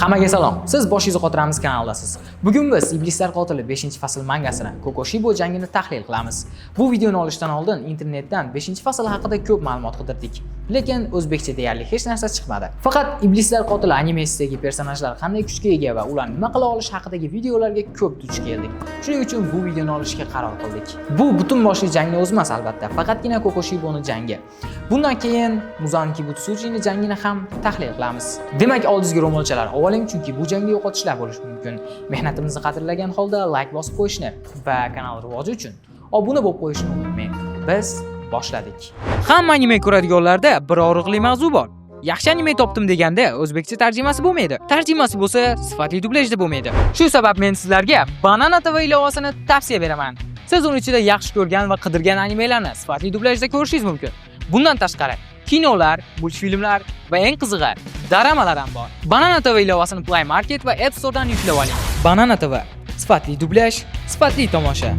Hammaga salom. Siz Boshingizni qotiramiz kanalidasiz. Bugun biz Iblislar qotili 5-fasl mangasini Kokoshibo jangini tahlil qilamiz. Bu videoni olishdan oldin internetdan 5-fasl haqida ko'p ma'lumot qidirdik, lekin o'zbekcha deyarli hech narsa chiqmadi. Faqat Iblislar qotili animesidagi personajlar qanday kuchga ega va ular nima qila olishi haqidagi videolarga ko'p duch keldik. Shuning uchun bu videoni olishga qaror qildik. Bu butun boshli jangni o'zi emas albatta, faqatgina Kokoshiboning jangi. Bundan keyin Muzanki Butsujining jangini ham tahlil qilamiz. Demak, oldingizga ro'molchalar oling, chunki bu jangda yo'qotishlar bo'lishi mumkin. Mehnatimizni qadrlagan holda like bosib qo'yishni va kanal rivoji uchun obuna bo'lib qo'yishni unutmang. Biz boshladik. Hamma anime ko'radiganlarda bir og'riqli mavzu bor. Yaxshi anime topdim deganda o'zbekcha tarjimasi bo'lmaydi. Tarjimasi bo'lsa, sifatli dublyajda bo'lmaydi. Shu sabab men sizlarga Banana TV ilovasini tavsiya beraman. Siz uni ichida yaxshi ko'rgan va qidirgan animelarni sifatli dublyajda ko'rishingiz mumkin. Bundan tashqari, kinolar, multfilmlar va eng qizig'i, daramalar ham bor. Banana TV ilovasini Play Market va App Store dan yuklab oling. Banana TV, sifatli dublyaj, sifatli tomosha.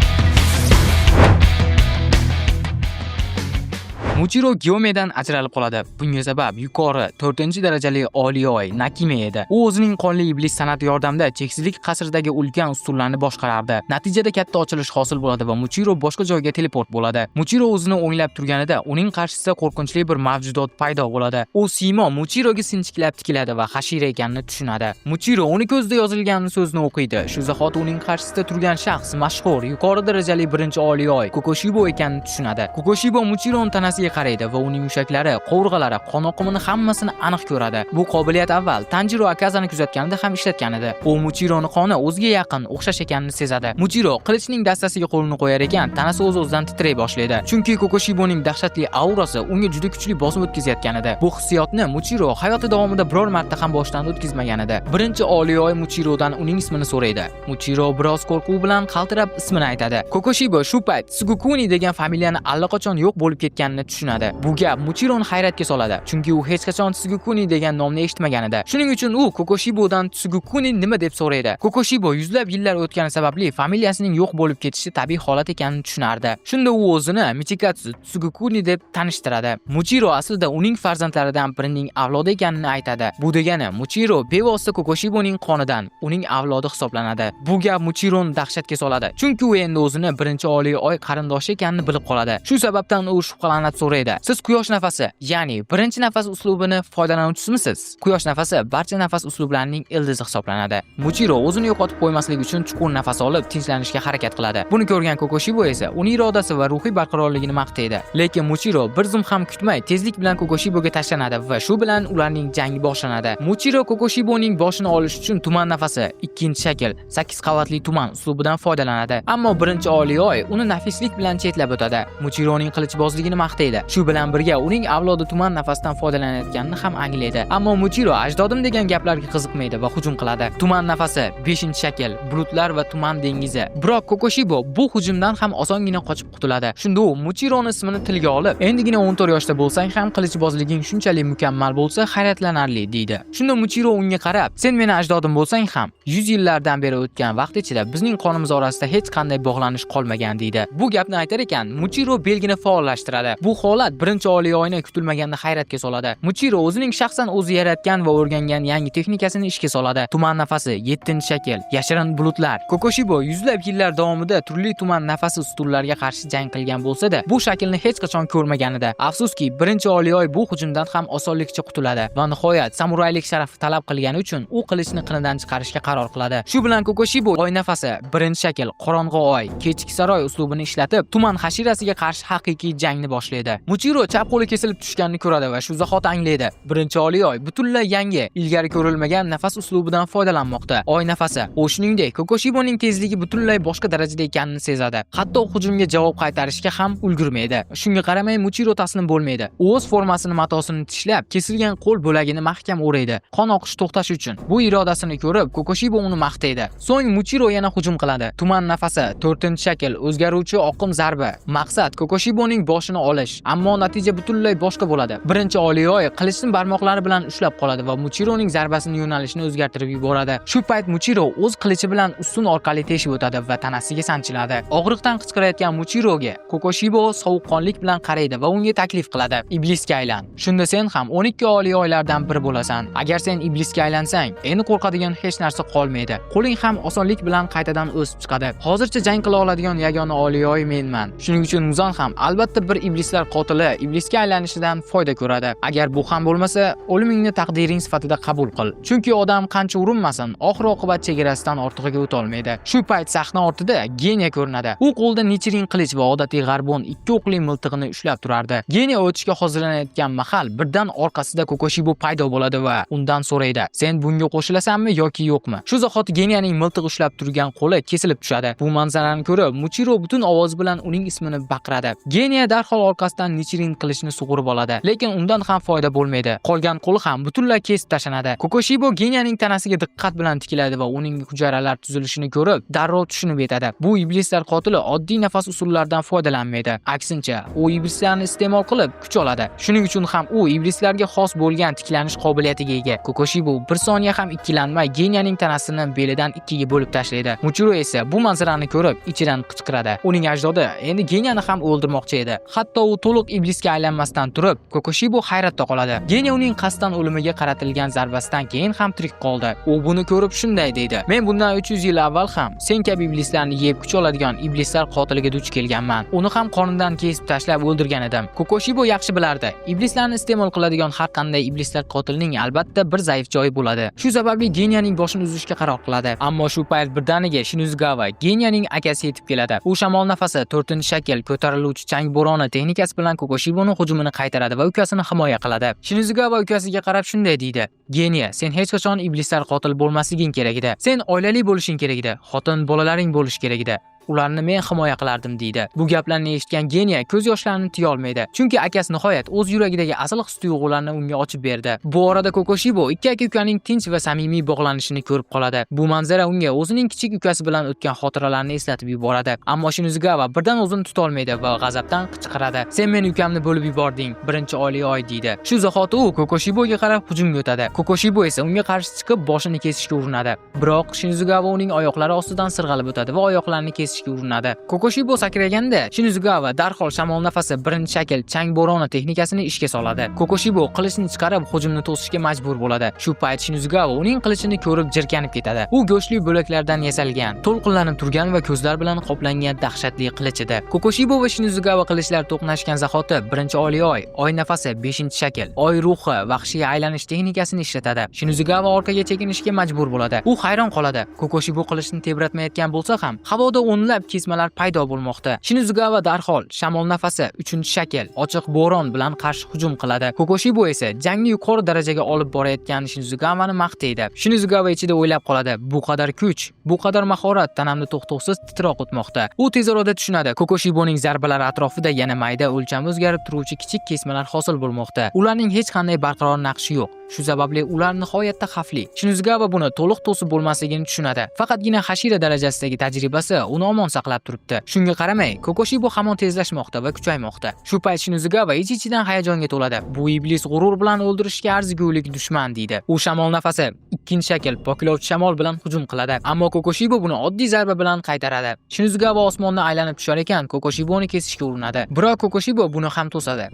Muchiro Gyomedan ajralib qoladi. Bunga sabab yuqori 4-darajali Oliyoy Nakime edi. U o'zining qonli iblis san'ati yordamida cheksizlik qasridagi ulkan ustunlarni boshqarardi. Natijada katta ochilish hosil bo'ladi va Muchiro boshqa joyga teleport bo'ladi. Muchiro o'zini o'nglab turganida uning qarshisida qo'rqinchli bir mavjudot paydo bo'ladi. U siymo Muchiroga sinchiklab tikiladi va hashira ekanini tushunadi. Muchiro uni ko'zda yozilgan so'zni o'qiydi. Shu zahoti uning qarshisida turgan shaxs mashhur yuqori darajali birinchi Oliyoy Kokoshibo ekanini tushunadi. Kokoshibo Muchironing tanasiga qaraydi va uning mushaklari, qovurg'alari, qon oqimini hammasini aniq ko'radi. Bu qobiliyat avval Tanjiro Akazani kuzatganida ham ishlatgan edi. U Muchironing qoni o'ziga yaqin, o'xshash ekanini sezadi. Muchiro qilichning dastasiga qo'lini qo'yar ekan, tanasi o'z-o'zidan titray boshlaydi. Chunki Kokoshiboning dahshatli aurasi unga juda kuchli bosim o'tkazayotgan edi. Bu hissiyotni Muchiro hayoti davomida biror marta ham boshdan o'tkazmagan edi. Birinchi Oliyoy Muchirodan uning ismini so'raydi. Muchiro biroz qo'rquv bilan qaltirab ismini aytadi. Kokoshibo shu payt Tsugukuni degan familiyani allaqachon yo'q bo'lib ketganini tushunadi. Bu gap Muchironi hayratga soladi, chunki u hech qachon Tsugukuni degan nomni eshitmagan edi. Shuning uchun u Kokoshibodan Tsugukuni nima deb so'raydi. Kokoshibo yuzlab yillar o'tgani sababli familiyasining yo'q bo'lib ketishi tabiiy holat ekanini tushunardi. Shunda u o'zini Michikatsu Tsugukuni deb tanishtiradi. Muchiro aslida uning farzandlaridan birining avlodi ekanini aytadi. Bu degani Muchiro bevosita Kokoshiboning qonidan uning avlodi hisoblanadi. Bu gap Muchironi dahshatga soladi, chunki u endi o'zini birinchi Oliyoy qarindoshi ekanini bilib qoladi. Shu sababdan u shubhalanib so'raydi. Siz quyosh nafasi, ya'ni birinchi nafas uslubini foydalanuvchimisiz? Quyosh nafasi barcha nafas uslublarining ildizi hisoblanadi. Muchiro o'zini yo'qotib qo'ymaslik uchun chuqur nafas olib, tinchlanishga harakat qiladi. Buni ko'rgan Kokoshibo esa uning irodasi va ruhiy barqarorligini maqtaydi. Lekin Muchiro bir zum ham kutmay tezlik bilan Kokoshiboga tashlanadi va shu bilan ularning jangi boshlanadi. Muchiro Kokoshiboning boshini olish uchun tuman nafasi, ikkinchi shakl, 8 qavatli tuman uslubidan foydalanadi. Ammo birinchi Oliyoy uni nafislik bilan chetlab o'tadi. Muchironing qilichbozligini maqtaydi. Shu bilan birga uning avlodi tuman nafasdan foydalanayotganini ham anglaydi. Ammo Muchiro ajdodim degan gaplarga qiziqmaydi va hujum qiladi. Tuman nafasi, 5-shakl, bulutlar va tuman dengizi. Biroq Kokoshibo bu hujumdan ham osongina qochib qutuladi. Shunda u Muchironing ismini tilga olib, "Endigina 14 yoshda bo'lsang ham qilichbozliging shunchalik mukammal bo'lsa, hayratlanarli" deydi. Shunda Muchiro unga qarab, "Sen meni ajdodim bo'lsang ham, 100 yillardan beri o'tgan vaqt ichida bizning qonimiz orasida hech qanday bog'lanish qolmagan" deydi. Bu gapni aytar ekan, Muchiro belgini faollashtiradi. Bu holat birinchi Oliyoyni kutilmaganda hayratga soladi. Muchiro o'zining shaxsan o'zi yaratgan va o'rgangan yangi texnikasini ishga soladi. Tuman nafasi, 7-shakl, yashirin bulutlar. Kokoshibo yuzlab yillar davomida turli tuman nafasi ustunlarga qarshi jang qilgan bo'lsa-da, bu shaklni hech qachon ko'rmagan edi. Afsuski, birinchi Oliyoy bu hujumdan ham osonlikcha qutuladi va nihoyat samuraylik sharafi talab qilgani uchun u qilichni qinidan chiqarishga qaror qiladi. Shu bilan Kokoshibo oy nafasi, 1-shakl, qorong'u oy, kechki saroy uslubini ishlatib, tuman hashirasiga qarshi haqiqiy jangni boshlaydi. Muchiro chap qo'li kesilib tushganini ko'radi va shu zahot anglaydi. Birinchi Oliyoy butunlay yangi, ilgari ko'rilmagan nafas uslubidan foydalanmoqda. Oy nafasi, u shuningdek Kokoshiboning tezligi butunlay boshqa darajada ekanini sezadi. Hatto hujumga javob qaytarishga ham ulgurmaydi. Shunga qaramay Muchiro taslim bo'lmaydi. U o'z formasini matosini tishlab, kesilgan qo'l bo'lagini mahkam o'raydi, qon oqishi to'xtashi uchun. Bu irodasini ko'rib, Kokoshibo uni maqtaydi. So'ng Muchiro yana hujum qiladi. Tuman nafasi, 4-shakl, o'zgaruvchi oqim zarbi. Maqsad Kokoshiboning boshini olish. ammo natija butunlay boshqa bo'ladi. Birinchi Oliyoy qilichni barmoqlari bilan ushlab qoladi va Muchironing zarbasini yo'nalishini o'zgartirib yuboradi. Shu payt Muchiro o'z qilichi bilan ustun orqali teshib o'tadi va tanasiga sanchiladi. Og'riqdan qichqirayotgan Muchiroga Kokoshibo sovuqqonlik bilan qaraydi va unga taklif qiladi: "Iblisga aylan. Shunda sen ham 12 Oliyoylardan biri bo'lasan. Agar sen iblisga aylansang, endi qo'rqadigan hech narsa qolmaydi. Qo'ling ham osonlik bilan qaytadan o'sib chiqadi. Hozircha jang qila oladigan yagona Oliyoy menman. Shuning uchun Muzon ham albatta bir iblislar qotili iblisga aylanishidan foyda ko'radi. Agar bu ham bo'lmasa, o'limingni taqdiring sifatida qabul qil. Chunki odam qancha urinmasin, oxir-oqibat chegarasidan ortig'iga o'ta olmaydi." Shu payt sahna ortida Geniya ko'rinadi. U qo'lda Nichirin qilich va odatiy g'arbon ikki o'qli miltig'ini ushlab turardi. Geniya o'tishga hozirlanayotgan mahal birdan orqasida Kokoshibo paydo bo'ladi va undan so'raydi: "Sen bunga qo'shilasanmi yoki yo'qmi?" Shu zahoti Geniyaning miltiq ushlab turgan qo'li kesilib tushadi. Bu manzarani ko'rib, Muchiro butun ovoz bilan uning ismini baqiradi. Geniya darhol orqasidan Nichirin qilichni sug'urib oladi, lekin undan ham foyda bo'lmaydi. Qolgan qo'li ham butunlay kesib tashlanadi. Kokoshibo Geniyaning tanasiga diqqat bilan tikiladi va uning hujayralar tuzilishini ko'rib, darrov tushunib yetadi. Bu iblislar qotili oddiy nafas usullaridan foydalanmaydi. Aksincha, u iblislarni iste'mol qilib kuch oladi. Shuning uchun ham u iblislarga xos bo'lgan tiklanish qobiliyatiga ega. Kokoshibo bir soniya ham ikkilanmay Geniyaning tanasini belidan ikkiga bo'lib tashlaydi. Muchiro esa bu manzarani ko'rib, ichidan qichqiradi. Uning ajdodi endi Geniyani ham o'ldirmoqchi edi. Hatto u to'liq iblisga aylanmasdan turib, Kokoshibo hayratda qoladi. Geniya uning qasddan o'limiga qaratilgan zarbasidan keyin ham tirik qoldi. U buni ko'rib shunday deydi: "Men bundan 300 yil avval ham sen kabi iblislarni yeb kuch oladigan iblislar qotiliga duch kelganman. Uni ham qonidan kesib tashlab o'ldirgan edim." Kokoshibo yaxshi bilardi. Iblislarni iste'mol qiladigan har qanday iblislar qotilining albatta bir zaif joyi bo'ladi. Shu sababli Geniyaning boshini uzishga qaror qiladi. Ammo shu payt birdaniga Shinuzgawa Geniyaning akasi yetib keladi. U shamol nafasi 4-shakl ko'tariluvchi chang bo'roni texnikasi bilan Kokoshiboning hujumini qaytaradi va ukasini himoya qiladi. Shinuzgawa ukasiga qarab shunday deydi: "Geniya, sen hech qachon iblislar qotil bo'lmasliging kerak edi. Sen oilali bo'lishing kerak edi. Xotin bolalaring bo'lish kerak edi. Ularni men himoya qilardim" deydi. Bu gaplarni eshitgan Geniya ko'z yoshlarini tiya olmaydi. Chunki akasi nihoyat o'z yuragidagi asl his-tuyg'ularni unga ochib berdi. Bu orada Kokoshibo ikki aka-ukaning tinch va samimiy bog'lanishini ko'rib qoladi. Bu manzara unga o'zining kichik ukasi bilan o'tgan xotiralarini eslatib yuboradi. Ammo Shinuzgawa birdan o'zini tuta olmaydi va g'azabdan qichqiradi: "Sen meni ukamni bo'lib yubording, birinchi Oliyoy" deydi. Shu zahoti u Kokoshiboga qarab hujumga o'tadi. Kokoshibo esa unga qarshi chiqib boshini kesishga urinadi. Biroq Shinuzgawa uning oyoqlari ostidan sirg'alib o'tadi va oyoqlarini kesishga urinadi. Kokoshibo sakraganda Shinuzgawa darhol shamol nafasi 1-shakl chang bo'roni texnikasini ishga soladi. Kokoshibo qilichni chiqarib hujumni to'sishga majbur bo'ladi. Shu payt Shinuzgawa uning qilichini ko'rib jirkanib ketadi. U go'shtli bo'laklardan yasalgan, to'lqinlanib turgan va ko'zlar bilan qoplangan dahshatli qilich edi. Kokoshibo va Shinuzgawa qilichlar to'qnashgan zahoti birinchi Oliyoy oy nafasi 5-shakl oy ruhi vahshiy aylanish texnikasini ishlatadi. Shinuzgawa orqaga chekinishga majbur bo'ladi. U hayron qoladi. Kokoshibo qilichni tebratmayotgan bo'lsa ham, havoda o'nlab kesmalar paydo bo'lmoqda. Shinuzgawa darhol shamol nafasi 3-shakl ochiq bo'ron bilan qarshi hujum qiladi. Kokoshibo esa jangni yuqori darajaga olib borayotgan Shinuzgawani maqtaydi. Shinuzgawa ichida o'ylab qoladi: "Bu qadar kuch, bu qadar mahorat tanamni to'xtovsiz titroq o'tmoqda." U tez orada tushunadi. Kokoshiboning zarbalari atrofida yana mayda o'lchami o'zgarib turuvchi kichik kesmalar hosil bo'lmoqda. Ularning hech qanday barqaror naqshi yo'q. Shu sababli ular nihoyatda xavfli. Shinuzgawa buni to'liq to'sib bo'lmasligini tushunadi. Faqatgina hashira darajasidagi tajribasi uni omon saqlab turibdi. Shunga qaramay, Kokoshibo hamon tezlashmoqda va kuchaymoqda. Shu payt Shinuzgawa ich-ichidan hayajonga to'ladi. Bu iblis g'urur bilan o'ldirishga arzigulik dushman deydi. U shamol nafasi 2-shakl poklovchi shamol bilan hujum qiladi. Ammo Kokoshibo buni oddiy zarba bilan qaytaradi. Shinuzgawa osmonni aylanib tushar ekan, Kokoshiboni kesishga urinadi. Biroq Kokoshibo buni ham to'sadi.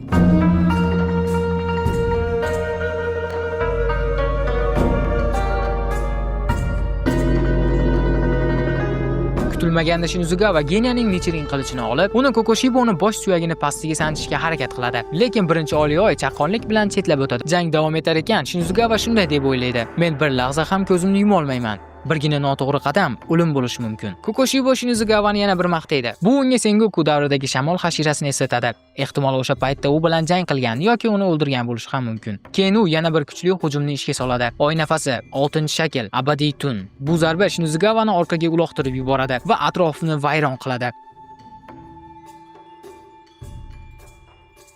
Kutilmaganda Shinuzgawa Geniyaning Nichirin qilichini olib, uni Kokoshiboni bosh suyagini pastiga sanchishga harakat qiladi. Lekin birinchi Oliyoy chaqqonlik bilan chetlab o'tadi. Jang davom etar ekan, Shinuzgawa shunday deb o'ylaydi: "Men bir lahza ham ko'zimni yuma olmayman. Birgina noto'g'ri qadam o'lim bo'lishi mumkin." Kokoshibo Shinuzgawani yana bir maqtaydi. Bu unga Sengoku davridagi shamol hashirasini eslatadi. Ehtimol o'sha paytda u bilan jang qilgan yoki uni o'ldirgan bo'lishi ham mumkin. Keyin u yana bir kuchli hujumni ishga soladi. Oy nafasi 6-shakl abadiy tun. Bu zarba Shinuzgawani orqaga uloqtirib yuboradi va atrofini vayron qiladi.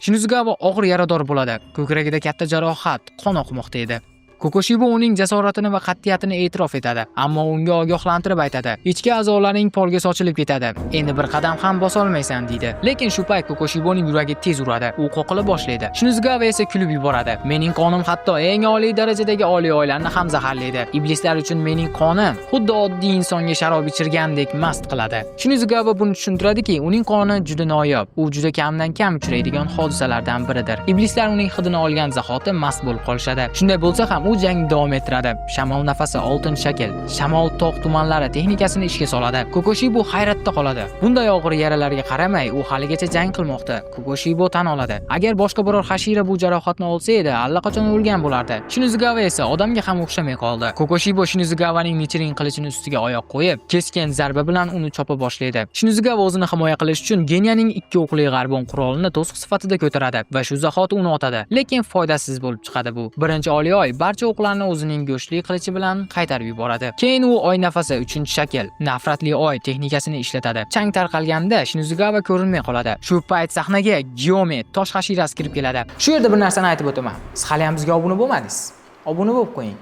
Shinuzgawa og'ir yarador bo'ladi. Ko'kragida katta jarohat, qon oqmoqda edi. Kokoshibo uning jasoratini va qat'iyatini e'tirof etadi, ammo unga ogohlantirib aytadi. Ichki a'zolaring polga sochilib ketadi. Endi bir qadam ham bosa olmaysan deydi. Lekin shu payt Kokoshiboning yuragi tez uradi. U qoqila boshlaydi. Shinizugawa esa kulib yuboradi. Mening qonim hatto eng oliy darajadagi oliy oylarni ham zaharlaydi. Iblislar uchun mening qonim xuddi oddiy insonga sharob ichirgandek mast qiladi. Shinizugawa buni tushuntiradiki, uning qoni juda noyob. U juda kamdan kam uchraydigan hodisalardan biridir. Iblislar uning hidini olgan zahoti mast bo'lib qolishadi. Shunday bo'lsa ham u jangni davom ettiradi. Shamol nafasi oltin shakl, shamol tog' tumanlari texnikasini ishga soladi. Kokoshibo hayratda qoladi. Bunday og'ir yaralarga qaramay, u haligacha jang qilmoqda. Kokoshibo tan oladi. Agar boshqa biror hashira bu jarohatni olsa edi, allaqachon o'lgan bo'lardi. Shinizugawa esa odamga ham o'xshamay qoldi. Kokoshibo Shinizugawaning Nichirin qilichini ustiga oyoq qo'yib, keskin zarba bilan uni chopa boshlaydi. Shinizugawa o'zini himoya qilish uchun Genyaning ikki o'qli g'arbon qurolini to'siq sifatida ko'taradi va shu zahoti uni otadi. Lekin foydasiz bo'lib chiqadi bu. Birinchi oliy oy barcha o'qlarni o'zining go'shtli qilichi bilan qaytarib yuboradi. Keyin u oy nafasi 3-shakl, nafratli oy texnikasini ishlatadi. Chang tarqalganda Shinizugawa ko'rinmay qoladi. Shu payt sahnaga Gyome tosh hashirasi kirib keladi. Shu yerda bir narsani aytib o'taman. Siz hali ham bizga obuna bo'lmadingiz. Obuna bo'lib qo'ying.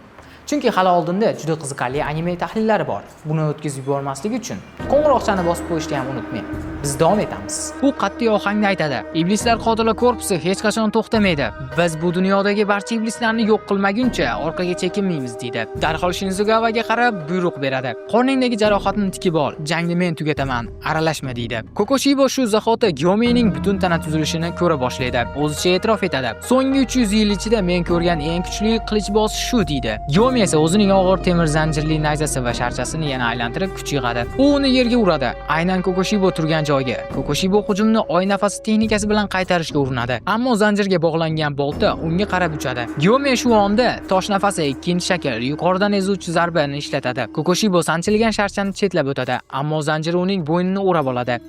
Chunki hali oldinda juda qiziqarli anime tahlillari bor. Buni o'tkazib yubormaslik uchun qo'ng'iroqchani bosib qo'yishni ham unutmang. Biz davom etamiz. U qat'iy ohangda aytadi. Iblislar qotili korpusi hech qachon to'xtamaydi. Biz bu dunyodagi barcha iblislarni yo'q qilmaguncha orqaga chekinmaymiz deydi. Darhol Shinizugawaga qarab buyruq beradi. Qorningdagi jarohatni tikib ol. Jangni men tugataman. Aralashma deydi. Kokoshibo shu zahoti Gyomening butun tana tuzilishini ko'ra boshlaydi. O'zicha e'tirof etadi. So'nggi 300 yil ichida men ko'rgan eng kuchli qilichboz shu deydi. Gyome esa o'zining og'ir temir zanjirli nayzasi va sharchasini yana aylantirib kuch yig'adi. U uni yerga uradi. Aynan Kokoshibo turgan joyga. Kokoshibo hujumni oy nafasi texnikasi bilan qaytarishga urinadi. Ammo zanjirga bog'langan bolta unga qarab uchadi. Gyome shu onda tosh nafasi 2-shakl yuqoridan ezuvchi zarbani ishlatadi. Kokoshibo sanchilgan sharchani chetlab o'tadi, ammo zanjir uning bo'ynini o'rab oladi.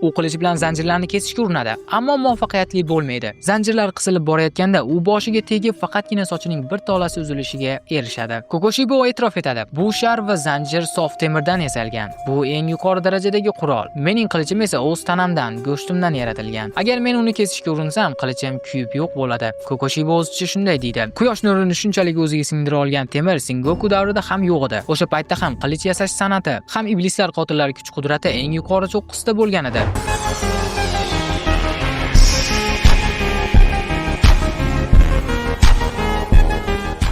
U qilich bilan zanjirlarni kesishga urinadi, ammo muvaffaqiyatli bo'lmaydi. Zanjirlar qisilib borayotganda u boshiga tegib, faqatgina sochining bir tolasi uzilishiga erishadi. Kokoshibo e'tirof etadi. Bu shar va zanjir sof temirdan yasalgan. Bu eng yuqori darajadagi qurol. Mening qilichim esa o'z tanamdan, go'shtimdan yaratilgan. Agar men uni kesishga urinsam, qilichim kuyib yo'q bo'ladi. Kokoshibo o'zicha shunday deydi. Quyosh nurini shunchalik o'ziga singdira olgan temir Sengoku davrida ham yo'q edi. O'sha paytda ham qilich yasash san'ati, ham iblislar qotillari kuch-qudrati eng yuqori cho'qqisida bo'lgan edi.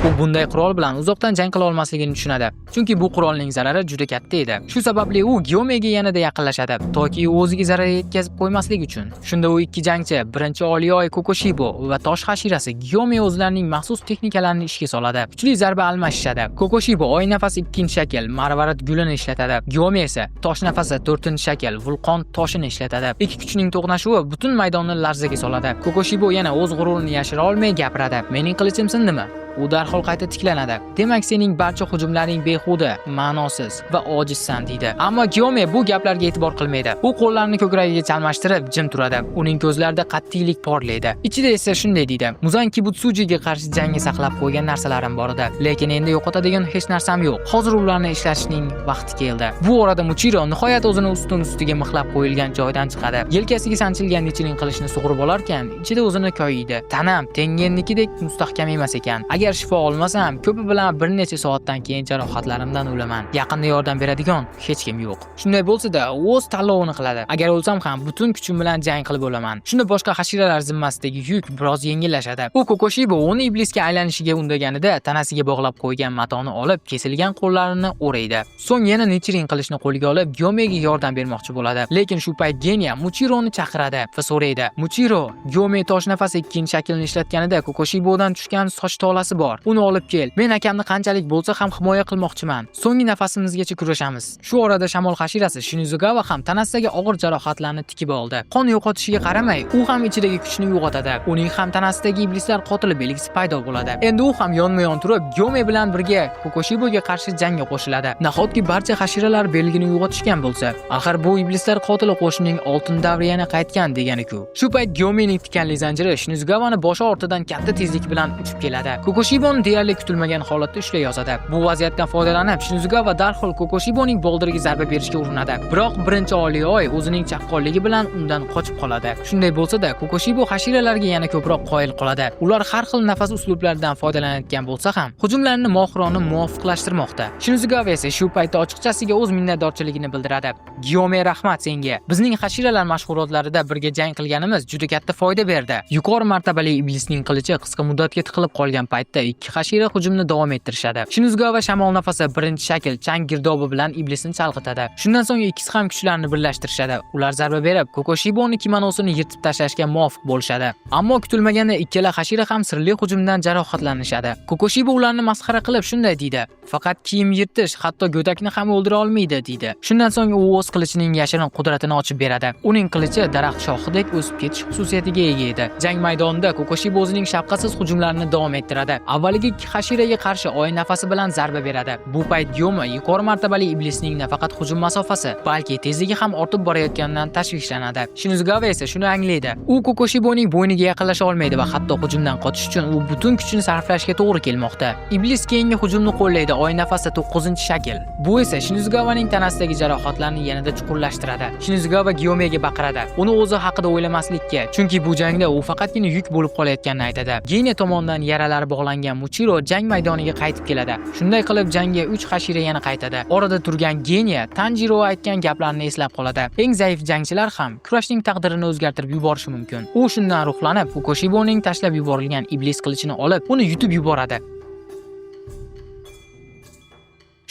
U bunday qurol bilan uzoqdan jang qila olmasligini tushunadi. Chunki bu qurolning zarari juda katta edi. Shu sababli u Gyomega yanada yaqinlashadi, toki u o'ziga zarar yetkazib qo'ymaslik uchun. Shunda u ikki jangchi, birinchi oliy Kokoshibo va tosh hashirasi Gyome o'zlarining maxsus texnikalarini ishga soladi. Kuchli zarba almashishadi. Kokoshibo oy nafasi 2-shakl marvarat gulini ishlatadi. Gyome esa tosh nafasi 4-shakl vulqon toshini ishlatadi. Ikki kuchning to'qnashuvi butun maydonni larzaga soladi. Kokoshibo yana o'z g'ururini yashira olmay gapiradi. Mening qilichim sindimi? U darhol qayta tiklanadi. Demak, sening barcha hujumlaring behuda, ma'nosiz va ojizsan deydi. Ammo Gyome bu gaplarga e'tibor qilmaydi. U qo'llarini ko'kragiga chalmashtirib jim turadi. Uning ko'zlarida qat'iylik porlaydi. Ichida esa shunday deydi. Muzan Kibutsujiga qarshi jangga saqlab qo'ygan narsalarim bor edi. Lekin endi yo'qotadigan hech narsam yo'q. Hozir ularni ishlatishning vaqti keldi. Bu orada Muchiro nihoyat o'zini ustiga mixlab qo'yilgan joydan chiqadi. Yelkasiga sanchilgan Nichirin qilichni sug'urib olarkan, ichida o'zini koyiydi. Tanam tengennikidek mustahkam emas ekan. Agar shifo olmasam, ko'pi bilan bir necha soatdan keyin jarohatlarimdan o'laman. Yaqinda yordam beradigan hech kim yo'q. Shunday bo'lsa-da, u o'z tanlovini qiladi. Agar o'lsam ham butun kuchim bilan jang qilib o'laman. Shunda boshqa hashiralar zimmasidagi yuk biroz yengillashadi. U Kokoshibo uni iblisga aylanishiga undaganida tanasiga bog'lab qo'ygan matoni olib, kesilgan qo'llarini o'raydi. So'ng yana Nichirin qilichni qo'liga olib, Gyomega yordam bermoqchi bo'ladi. Lekin shu payt Genya Muchironi chaqiradi va so'raydi. Muchiro, Gyome tosh nafasi 2-shaklni ishlatganida Kokoshibodan tushgan soch tolasi bor. Uni olib kel. Men akamni qanchalik bo'lsa ham himoya qilmoqchiman. So'nggi nafasimizgacha kurashamiz. Shu orada shamol hashirasi Shinizugawa ham tanasidagi og'ir jarohatlarni tikib oldi. Qon yo'qotishiga qaramay, u ham ichidagi kuchni uyg'otadi. Uning ham tanasidagi iblislar qotili belgisi paydo bo'ladi. Endi u ham yonma-yon turib, Gyome bilan birga Kokoshiboga qarshi jangga qo'shiladi. Nahotki barcha hashiralar belgini uyg'otishgan bo'lsa, axir bu iblislar qotili qo'shinining oltin davri yana qaytgan degani-ku. Shu payt Gyomening tikanli zanjiri Shinizugawani boshi ortidan katta tezlik bilan uchib keladi. Kokoshiboni deyarli kutilmagan holatda ushlay yozadi. Bu vaziyatdan foydalanib, Shinzugawa darhol Kokoshiboning boldiriga zarba berishga urinadi. Biroq birinchi Oliy Oy o'zining chaqqonligi bilan undan qochib qoladi. Shunday bo'lsa-da, Kokoshibo hashiralarga yana ko'proq qoyil qoladi. Ular har xil nafas uslublaridan foydalanayotgan bo'lsa ham, hujumlarni mohirona muvofiqlashtirmoqda. Shinzugawa esa shu paytda ochiqchasiga o'z minnatdorchiligini bildiradi. Gyome, rahmat senga. Bizning hashiralar mashg'ulotlarida birga jang qilganimiz juda katta foyda berdi. Yuqori martabali iblisning qilichi qisqa muddatga tiqilib qolgan paytda ikki hashira hujumni davom ettirishadi. Shinzugawa shamol nafasi birinchi shakl chang girdobi bilan iblisni chalg'itadi. Shundan so'ng ikkisi ham kuchlarini birlashtirishadi. Ular zarba berib, Kokoshiboni kimonosini yirtib tashlashga muvaffaq bo'lishadi. Ammo kutilmaganda ikkala hashira ham sirli hujumdan jarohatlanishadi. Kokoshibo ularni masxara qilib shunday deydi: "Faqat kiyim yirtish, hatto go'dakni ham o'ldira olmaydi", deydi. Shundan so'ng u o'z qilichining yashirin qudratini ochib beradi. Uning qilichi daraxt shoxidek o'sib ketish xususiyatiga ega edi. Jang maydonida Kokoshibo o'zining shafqatsiz hujumlarini davom ettiradi. Avvaliga ikki hashiraga qarshi oy nafasi bilan zarba beradi. Bu payt Gyome yuqori martabali iblisning nafaqat hujum masofasi, balki tezligi ham ortib borayotganidan tashvishlanadi. Shinzugawa esa shuni anglaydi. U Kokoshiboning bo'yniga yaqinlasha olmaydi va hatto hujumdan qochish uchun u butun kuchini sarflashga to'g'ri kelmoqda. Iblis keyingi hujumni qo'llaydi, oy nafasi 9-shakl. Bu esa Shinzugawaning tanasidagi jarohatlarni yanada chuqurlashtiradi. Shinzugawa Gyomega baqiradi, uni o'zi haqida o'ylamaslikka, chunki bu jangda u faqatgina yuk bo'lib qolayotganini aytadi. Genya tomonidan yaralari bog'langan Muchiro jang maydoniga qaytib keladi. Shunday qilib jangga 3 hashira yana qaytadi. Orada turgan Genya Tanjiro aytgan gaplarni eslab qoladi. Eng zaif jangchilar ham kurashning taqdirini o'zgartirib yuborishi mumkin. U shundan ruhlanib, Kokoshiboning tashlab yuborilgan iblis qilichini olib, uni yutib yuboradi.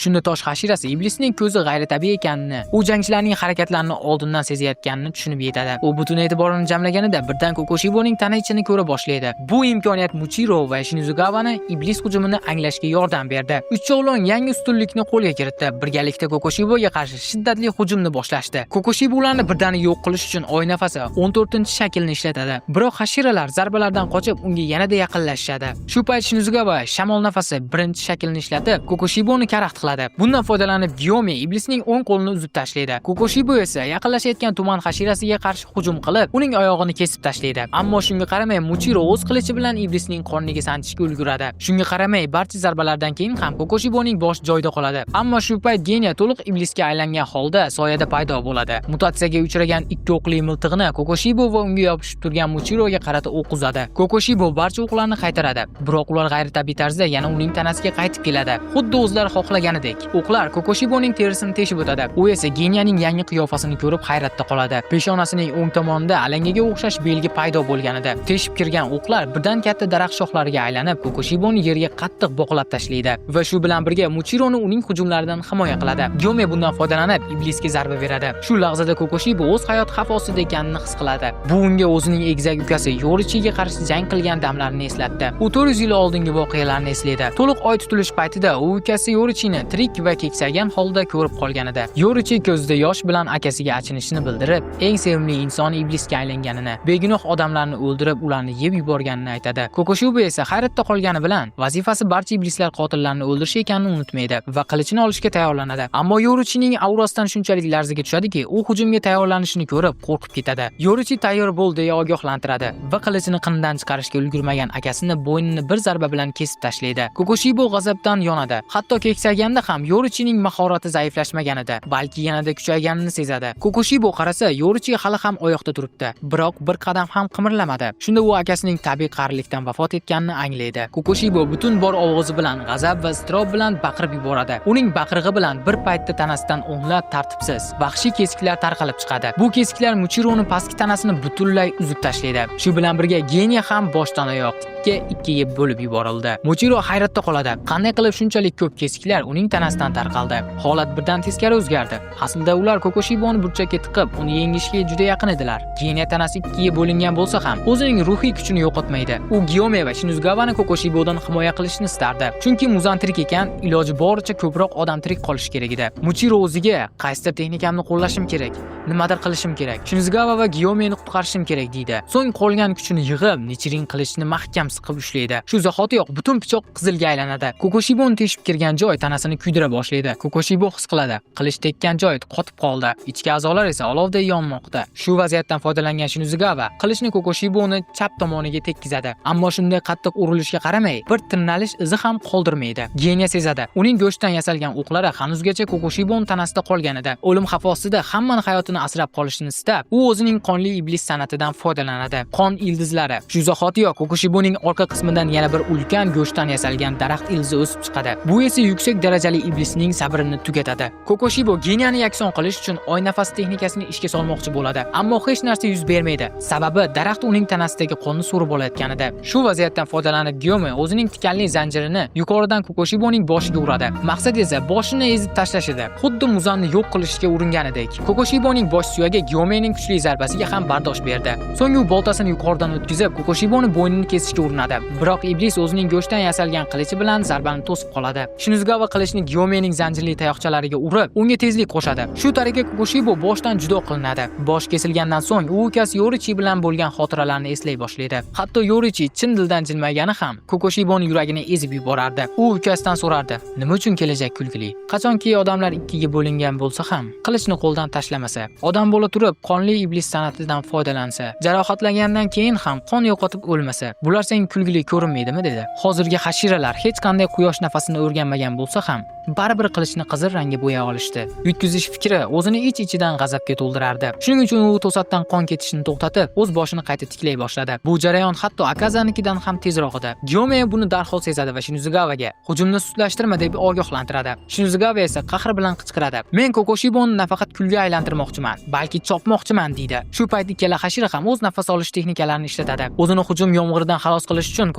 Shunda tosh hashirasi iblisning ko'zi g'ayritabiiy ekanini, u jangchilarning harakatlarini oldindan sezayotganini tushunib yetadi. U butun e'tiborini jamlaganida birdan Kokoshiboning tana ichini ko'ra boshlaydi. Bu imkoniyat Muchiro va Shinzugawani iblis hujumini anglashga yordam berdi. Uchovlon yangi ustunlikni qo'lga kiritdi. Birgalikda Kokoshiboga qarshi shiddatli hujumni boshlashdi. Kokoshibo ularni birdaniga yo'q qilish uchun oy nafasi 14-shaklni ishlatadi. Biroq hashiralar zarbalardan qochib unga yanada yaqinlashadi. Shu payt Shinzugawa shamol nafasi 1-shaklni ishlatib Kokoshiboni karaxt qiladi. Bundan foydalanib Gyome iblisning o'ng qo'lini uzib tashlaydi. Kokoshibo esa yaqinlashayotgan tuman hashirasiga qarshi hujum qilib, uning oyog'ini kesib tashlaydi. Ammo shunga qaramay Muchiro o'z qilichi bilan iblisning qorniga sanchishga ulguradi. Shunga qaramay barcha zarbalardan keyin ham Kokoshiboning bosh joyida qoladi. Ammo shu payt Genya to'liq iblisga aylangan holda soyada paydo bo'ladi. Mutatsiyaga uchragan ikki o'qli miltig'ini Kokoshibo va unga yopishib turgan Muchiroga qarata o'q uzadi. Kokoshibo barcha o'qlarni qaytaradi, biroq ular g'ayritabiiy tarzda yana uning tanasiga qaytib keladi. Xuddi o'zlari xohlaganidek. O'qlar Kokoshiboning terisini teshib o'tadi. U esa Genyaning yangi qiyofasini ko'rib hayratda qoladi. Peshonasining o'ng tomonida alangaga o'xshash belgi paydo bo'lganida, teshib kirgan o'qlar birdan katta daraxt shoxlariga aylanib, Kokoshiboni yerga qattiq boqlab tashlaydi va shu bilan birga Muchironi uning hujumlaridan himoya qiladi. Gyome bundan foydalanib iblisga zarba beradi. Shu lahzada Kokoshibo o'z hayot xavf ostida ekanini his qiladi. Bu unga o'zining egizak ukasi Yorichiga qarshi jang qilgan damlarini eslatdi. U 400 yil oldingi voqealarni eslaydi. To'liq oy tutilish paytida u ukasi Yorichini tirik va keksagan holda ko'rib qolganida. Yorichi ko'zida yosh bilan akasiga achinishini bildirib, eng sevimli inson iblisga aylanganini, begunoh odamlarni o'ldirib, ularni yeb yuborganini aytadi. Kokoshibo esa hayratda qolgani bilan vazifasi barcha iblislar qotillarini o'ldirish ekanini unutmaydi va qilichini olishga tayyorlanadi. Ammo Yorichining aurasidan shunchalik larzaga tushadiki, u hujumga tayyorlanishini ko'rib qo'rqib ketadi. Yorichi tayyor bo'l deya ogohlantiradi va qilichini qinidan chiqarishga ulgurmagan akasini bo'ynini bir zarba bilan kesib tashlaydi. Kokoshibo g'azabdan yonadi. Hatto keksaganda ham Yorichining mahorati zaiflashmaganida, balki yanada kuchayganini sezadi. Kokoshibo qarasa, Yorichi hali ham oyoqda turibdi, biroq bir qadam ham qimirlamadi. Shunda u akasining tabiiy qarilikdan vafot etganini anglaydi. Kokoshibo butun bor ovozi bilan g'azab va iztirob bilan baqirib yuboradi. Uning baqirig'i bilan bir paytda tanasidan o'nlab tartibsiz, vahshiy kesiklar tarqalib chiqadi. Bu kesiklar Muchironi pastki tanasini butunlay uzib tashlaydi. Shu bilan birga Genya ham boshdan oyoq ikkiga bo'lib yuborildi. Muchiro hayratda qoladi. Qanday qilib shunchalik ko'p kesiklar uning tanasidan tarqaldi? Holat birdan teskari o'zgardi. Aslida ular Kokoshiboni burchakka tiqib, uni yengishga juda yaqin edilar. Genya tanasi ikkiga bo'lingan bo'lsa ham, o'zining ruhiy kuchini yo'qotmaydi. U Gyome va Shinzugawani Kokoshibodan himoya qilishni istardi. Chunki Muzan tirik ekan, iloji boricha ko'proq odam tirik qolishi kerak edi. Muchiro o'ziga qaysidir texnikamni qo'llashim kerak, nimadir qilishim kerak, Shinzugawa va Gyomeni qutqarishim kerak deydi. So'ng qolgan kuchini yig'ib, Nichirin qilichni mahkam siqib ushlaydi. Shu zahotiyoq butun pichoq qizilga aylanadi. Kokoshiboni teshib kirgan joy tanasini kuydira boshlaydi. Kokoshibo his qiladi. Qilich tekkan joy qotib qoldi. Ichki a'zolar esa olovday yonmoqda. Shu vaziyatdan foydalangan Shinozugava qilichni Kokoshiboni chap tomoniga tekkizadi. Ammo shunday qattiq urilishga qaramay, bir tirnalish izi ham qoldirmaydi. Geniya sezadi. Uning go'shtdan yasalgan o'qlari hanuzgacha Kokoshibon tanasida qolgan edi. O'lim xavfosida hammani hayotini asrab qolishni istab, u o'zining qonli iblis san'atidan foydalanadi. Qon ildizlari. Shu zahotiyoq Kokoshiboning orqa qismidan yana bir ulkan go'shtdan yasalgan daraxt ildizi o'sib chiqadi. Bu esa yuksak darajali iblisning sabrini tugatadi. Kokoshibo geniyani yakson qilish uchun oy nafas texnikasini ishga solmoqchi bo'ladi, ammo hech narsa yuz bermaydi. Sababi daraxt uning tanasidagi qonni so'rib olayotganida. Shu vaziyatdan foydalanib Gyome o'zining tikanli zanjirini yuqoridan Kokoshiboning boshiga uradi. Maqsad esa boshini ezib tashlash edi. Xuddi muzanni yo'q qilishga uringanidek. Kokoshiboning bosh suyagi Gyomening kuchli zarbasiga ham bardosh berdi. So'ng u boltasini yuqoridan o'tkazib Kokoshiboni bo'ynini kesishga urinadi. Biroq iblis o'zining go'shtdan yasalgan qilichi bilan zarbani to'sib qoladi. Shinozugava qilichni Gyomening zanjirli tayoqchalariga urib, unga tezlik qo'shadi. Shu tariqa Kokoshibo boshdan judo qilinadi. Bosh kesilgandan so'ng u ukasi Yorichi bilan bo'lgan xotiralarni eslay boshlaydi. Hatto Yorichi chin dildan jilmagani ham Kokoshiboning yuragini ezib yuborardi. U ukasidan so'rardi: "Nima uchun kelajak kulgili? Qachonki odamlar ikkiga bo'lingan bo'lsa ham, qilichni qo'ldan tashlamasa, odam bo'la turib qonli iblis san'atidan foydalansa, jarohatlangandan keyin ham qon yo'qotib o'lmasa, bular senga kulgili ko'rinmaydimi?" dedi. Hozirgi hashiralar hech qanday quyosh nafasini o'rganmagan bo'lsa ham, baribir qilichni qizil rangga bo'ya olishdi. Yutkazish fikri o'zini ich-ichidan g'azabga to'ldirardi. Shuning uchun u to'satdan qon ketishini to'xtatib, o'z boshini qayta tiklay boshladi. Bu jarayon hatto Akazanikidan ham tezroq edi. Gyome buni darhol sezadi va Shinozugavaga hujumni sustlashtirma deb ogohlantiradi. Shinozugava esa qahr bilan qichqiradi: "Men Kokoshiboni nafaqat kulga aylantirmoqchiman, balki chopmoqchiman" deydi. Shu payt ikkala hashira ham o'z nafas olish texnikalarini ishlatadi. O'zini hujum yomg'iridan xalos qilish uchun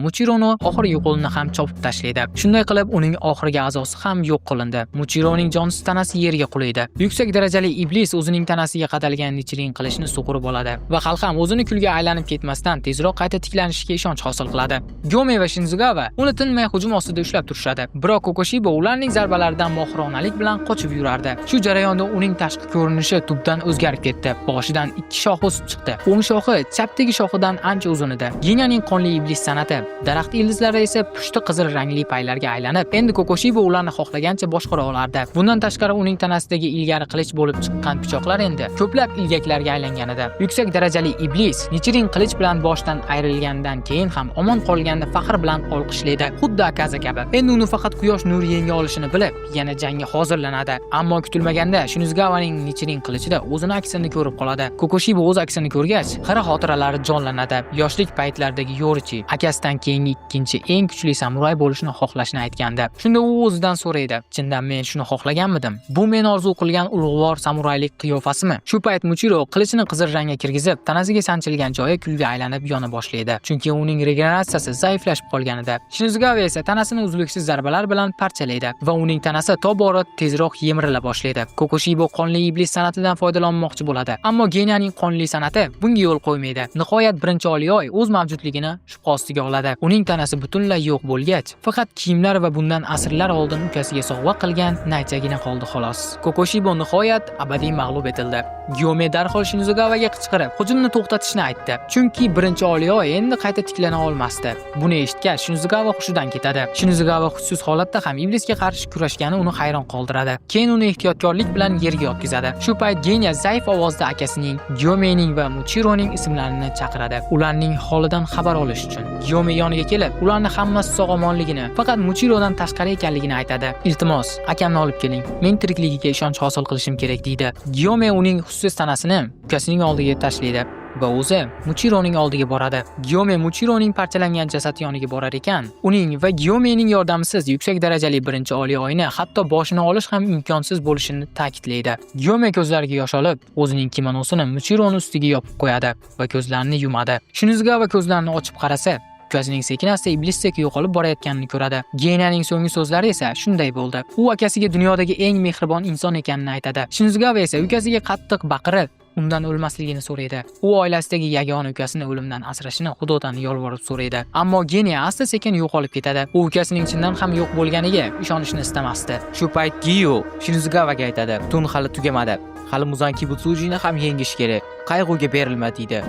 Muchironi oxirgi qo'lini ham chopib tashlaydi. Shunday qilib uning oxirgi a'zosi ham yo'q qilindi. Muchironing jonsiz tanasi yerga qulaydi. Yuksak darajali iblis o'zining tanasiga qadalgan Nichirin qilichni sug'urib oladi va xalq ham o'zini kulga aylanib ketmasdan tezroq qayta tiklanishiga ishonch hosil qiladi. Gyome va Shinozugava uni tinmay hujum ostida ushlab turishadi. Biroq Kokoshibo ularning zarbalaridan mohronalik bilan qochib yurardi. Shu jarayonda uning tashqi ko'rinishi tubdan o'zgarib ketdi. Boshidan ikki shox o'sib chiqdi. O'ng shoxi chapdagi shoxidan ancha uzun edi. Geniyaning qonli iblis san'ati, daraxt ildizlari esa pushti qizil rangli paylarga aylanib, endi Kokoshibo ularni xohlagancha boshqara olardi. Bundan tashqari uning tanasidagi ilgari qilich bo'lib chiqqan pichoqlar endi ko'plab ilgaklarga aylangan edi. Yuksak darajali iblis Nichirin qilich bilan boshdan ayrilgandan keyin ham omon qolganda faxr bilan olqishlaydi, xuddi Akaza kabi. Endi uni faqat quyosh nuri yenga olishini bilib, yana jangga hozirlanadi. Ammo kutilmaganda Shinozugavaning Nichirin qilichida o'zini aksini ko'rib qoladi. Kokoshibo o'z aksini ko'rgach, qara xotiralari jonlanadi. Yoshlik paytlaridagi Yorichi akasidan keyingi ikkinchi eng kuchli samuray bo'lishni xohlashini aytganda, shunda u o'zidan so'raydi: "Chindan men shuni xohlaganmidim? Bu men orzu qilgan ulug'vor samuraylik qiyofasimi?" Shu payt Muchiro qilichini qizil rangga kirgizib, tanasiga sanchilgan joyi kulga aylanib yona boshlaydi, chunki uning regeneratsiyasi zaiflashib qolgan edi. Shinozugava esa tanasini uzluksiz zarbalar bilan parchalaydi va uning tanasi tobora tezroq yemirila boshlaydi. Kokoshibo qonli iblis san'atidan foydalanmoqchi bo'ladi, ammo geniyaning qonli san'ati bunga yo'l qo'ymaydi. Nihoyat birinchi Oliyoy o'z mavjudligini shubha ostiga oladi. Uning tanasi butunlay yo'q bo'lgach, faqat kiyimlar va bundan asrlar oldin ukasiga sovg'a qilgan naychagina qoldi xolos. Kokoshibo nihoyat abadiy mag'lub etildi. Gyome darhol Shinozugavaga qichqirib, hujumni to'xtatishni aytdi, chunki birinchi Oliyoy endi qayta tiklana olmasdi. Buni eshitgach, Shinozugava hushidan ketadi. Shinozugava hushsiz holatda ham iblisga qarshi kurashgani uni hayron qoldiradi. Keyin uni ehtiyotkorlik bilan yerga yotqizadi. Shu payt geniya zaif ovozda akasining, Gyomening va Muchironing ismlarini chaqiradi, ularning holidan xabar olish uchun. Gyome yoniga kelib, ularni hammasi sog'-omonligini, faqat Muchirodan tashqari ekanligini aytadi. "Iltimos, akamni olib keling. Men tirikligiga ishonch hosil qilishim kerak", deydi. Gyome uning hushsiz tanasini ukasining oldiga tashlaydi va o'zi Muchironing oldiga boradi. Gyome Muchironing parchalangan jasadi yoniga borar ekan, uning va Gyomening yordamisiz yuksak darajali birinchi Oliyoyni hatto boshini olish ham imkonsiz bo'lishini ta'kidlaydi. Gyome ko'zlariga yosh olib, o'zining kimonosini Muchironing ustiga yopib qo'yadi va ko'zlarini yumadi. Shinozugava ko'zlarini ochib qarasa, ukasining sekin-asta iblisdek yo'qolib borayotganini ko'radi. Geniyaning so'nggi so'zlari esa shunday bo'ldi. U akasiga dunyodagi eng mehribon inson ekanini aytadi. Shinozugava esa ukasiga qattiq baqirib, undan o'lmasligini so'raydi. U oilasidagi yagona ukasini o'limdan asrashini Xudodan yolvorib so'raydi. Ammo geniya asta-sekin yo'qolib ketadi. U ukasining chindan ham yo'q bo'lganiga ishonishni istamasdi. Shu payt Giyu Shinozugavaga aytadi: "Tun hali tugamadi. Hali Muzan Kibutsujini ham yengish kerak. Qayg'uga berilma", deydi.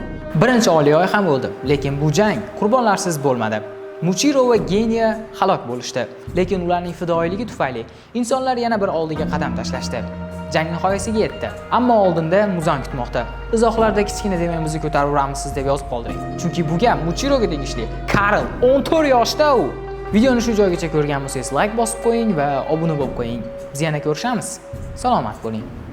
Birinchi Oliyoy ham o'ldi, lekin bu jang qurbonlarsiz bo'lmadi. Muchiro va Geniya halok bo'lishdi, lekin ularning fidoyiligi tufayli insonlar yana bir oldiga qadam tashlashdi. Jang nihoyasiga yetdi, ammo oldinda muzon kutmoqda. Izohlarda kichkina temamizni ko'tarib uramisiz deb yozib qoldiring. Chunki bu gap Muchiroga tegishli. Karl 14 yoshda u. Videoni shu joygacha ko'rgan bo'lsangiz like bosib qo'ying va obuna bo'lib qo'ying. Biz yana ko'rishamiz. Salomat bo'ling.